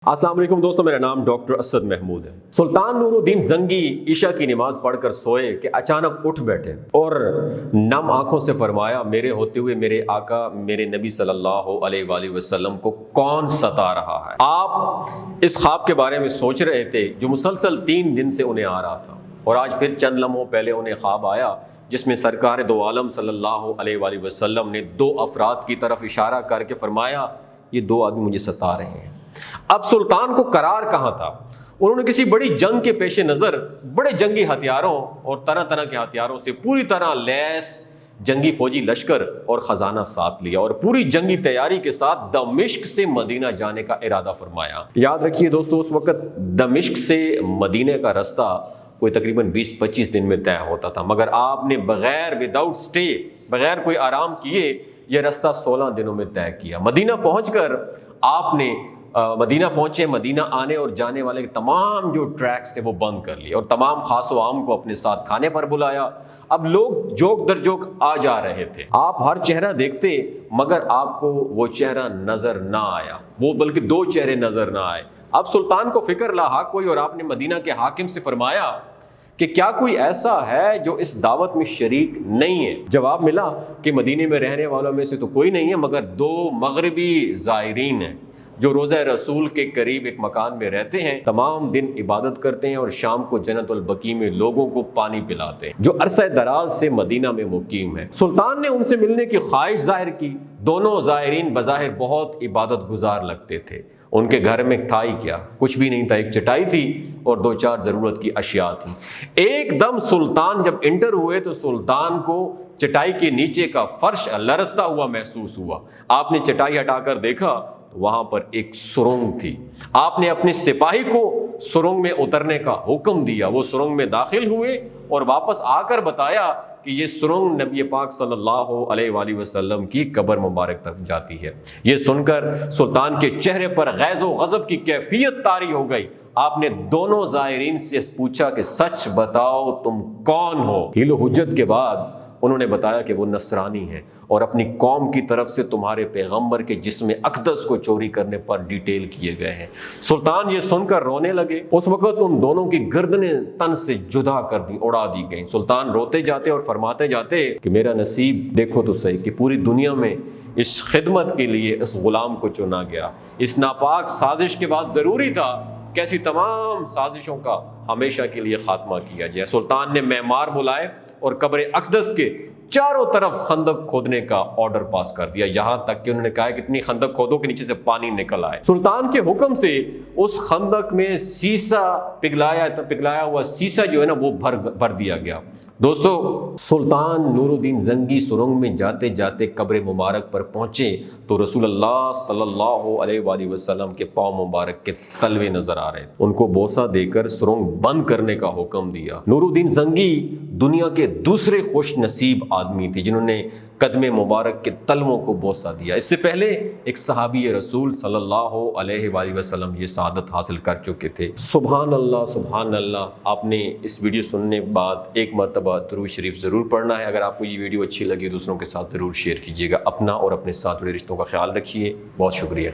السلام علیکم دوستوں، میرا نام ڈاکٹر اسد محمود ہے۔ سلطان نور الدین زنگی عشاء کی نماز پڑھ کر سوئے کہ اچانک اٹھ بیٹھے اور نم آنکھوں سے فرمایا، میرے ہوتے ہوئے میرے آقا میرے نبی صلی اللہ علیہ وآلہ وسلم کو کون ستا رہا ہے؟ آپ اس خواب کے بارے میں سوچ رہے تھے جو مسلسل 3 دن سے انہیں آ رہا تھا، اور آج پھر چند لمحوں پہلے انہیں خواب آیا جس میں سرکار دو عالم صلی اللہ علیہ وآلہ وسلم نے 2 افراد کی طرف اشارہ کر کے فرمایا، یہ 2 آدمی مجھے ستا رہے ہیں۔ اب سلطان کو قرار کہاں تھا؟ انہوں نے کسی بڑی جنگ کے پیش نظر بڑے جنگی ہتھیاروں اور طرح طرح کے ہتھیاروں سے پوری طرح لیس جنگی فوجی لشکر اور خزانہ ساتھ لیا اور پوری جنگی تیاری کے ساتھ دمشق سے مدینہ جانے کا ارادہ فرمایا۔ یاد رکھیے دوستو، اس وقت دمشق سے مدینہ کا رستہ کوئی تقریباً 20-25 دن میں طے ہوتا تھا، مگر آپ نے وداؤٹ سٹے، بغیر کوئی آرام کیے یہ رستہ 16 دنوں میں طے کیا۔ مدینہ پہنچ کر آپ نے مدینہ آنے اور جانے والے تمام جو ٹریکس تھے وہ بند کر لیے اور تمام خاص و عام کو اپنے ساتھ کھانے پر بلایا۔ اب لوگ جوک در جوک آ جا رہے تھے، آپ ہر چہرہ دیکھتے مگر آپ کو وہ چہرہ نظر نہ آیا، وہ بلکہ 2 چہرے نظر نہ آئے۔ اب سلطان کو فکر لاحق ہوئی اور آپ نے مدینہ کے حاکم سے فرمایا کہ کیا کوئی ایسا ہے جو اس دعوت میں شریک نہیں ہے؟ جواب ملا کہ مدینے میں رہنے والوں میں سے تو کوئی نہیں ہے مگر 2 مغربی زائرین ہیں جو روضہ رسول کے قریب ایک مکان میں رہتے ہیں، تمام دن عبادت کرتے ہیں اور شام کو جنت البقیع میں لوگوں کو پانی پلاتے ہیں، جو عرصہ دراز سے مدینہ میں مقیم ہے۔ سلطان نے ان سے ملنے کی خواہش ظاہر کی۔ دونوں زائرین بظاہر بہت عبادت گزار لگتے تھے۔ ان کے گھر میں تھا ہی کیا، کچھ بھی نہیں تھا، ایک چٹائی تھی اور 2-4 ضرورت کی اشیاء تھی۔ ایک دم سلطان جب انٹر ہوئے تو سلطان کو چٹائی کے نیچے کا فرش لرزتا ہوا محسوس ہوا۔ آپ نے چٹائی ہٹا کر دیکھا، وہاں پر ایک سرنگ تھی۔ آپ نے اپنے سپاہی کو سرنگ میں اترنے کا حکم دیا، وہ سرنگ میں داخل ہوئے اور واپس آ کر بتایا کہ یہ سرنگ نبی پاک صلی اللہ علیہ وآلہ وسلم کی قبر مبارک طرف جاتی ہے۔ یہ سن کر سلطان کے چہرے پر غیظ و غضب کی کیفیت طاری ہو گئی۔ آپ نے دونوں زائرین سے پوچھا کہ سچ بتاؤ تم کون ہو؟ حیل و حجت کے بعد انہوں نے بتایا کہ وہ نصرانی ہیں اور اپنی قوم کی طرف سے تمہارے پیغمبر کے جسم اقدس کو چوری کرنے پر ڈیٹیل کیے گئے ہیں۔ سلطان یہ سن کر رونے لگے۔ اس وقت ان دونوں کی گردنیں تن سے جدا کر دی، اڑا دی گئیں۔ سلطان روتے جاتے اور فرماتے جاتے کہ میرا نصیب دیکھو تو صحیح کہ پوری دنیا میں اس خدمت کے لیے اس غلام کو چنا گیا۔ اس ناپاک سازش کے بعد ضروری تھا کہ ایسی تمام سازشوں کا ہمیشہ کے لیے خاتمہ کیا جائے۔ سلطان نے معمار بلائے اور قبر اقدس کے چاروں طرف خندق کھودنے کا آرڈر پاس کر دیا، یہاں تک کہ انہوں نے کہا کہ اتنی خندق کھودو کہ نیچے سے پانی نکل آئے۔ سلطان کے حکم سے اس خندق میں سیسا پگھلایا ہوا سیسا جو ہے نا وہ بھر دیا گیا۔ دوستو، سلطان نور الدین زنگی سرنگ میں جاتے جاتے قبر مبارک پر پہنچے تو رسول اللہ صلی اللہ علیہ وآلہ وسلم کے پاؤں مبارک کے تلوے نظر آ رہے تھے۔ ان کو بوسہ دے کر سرنگ بند کرنے کا حکم دیا۔ نور الدین زنگی دنیا کے دوسرے خوش نصیب آدمی تھے جنہوں نے قدم مبارک کے تلووں کو بوسہ دیا۔ اس سے پہلے ایک صحابی رسول صلی اللہ علیہ وآلہ وسلم یہ سعادت حاصل کر چکے تھے۔ سبحان اللہ سبحان اللہ۔ آپ نے اس ویڈیو سننے کے بعد ایک مرتبہ درود شریف ضرور پڑھنا ہے۔ اگر آپ کو یہ ویڈیو اچھی لگی دوسروں کے ساتھ ضرور شیئر کیجیے گا۔ اپنا اور اپنے ساتھ جڑے رشتوں کا خیال رکھیے۔ بہت شکریہ۔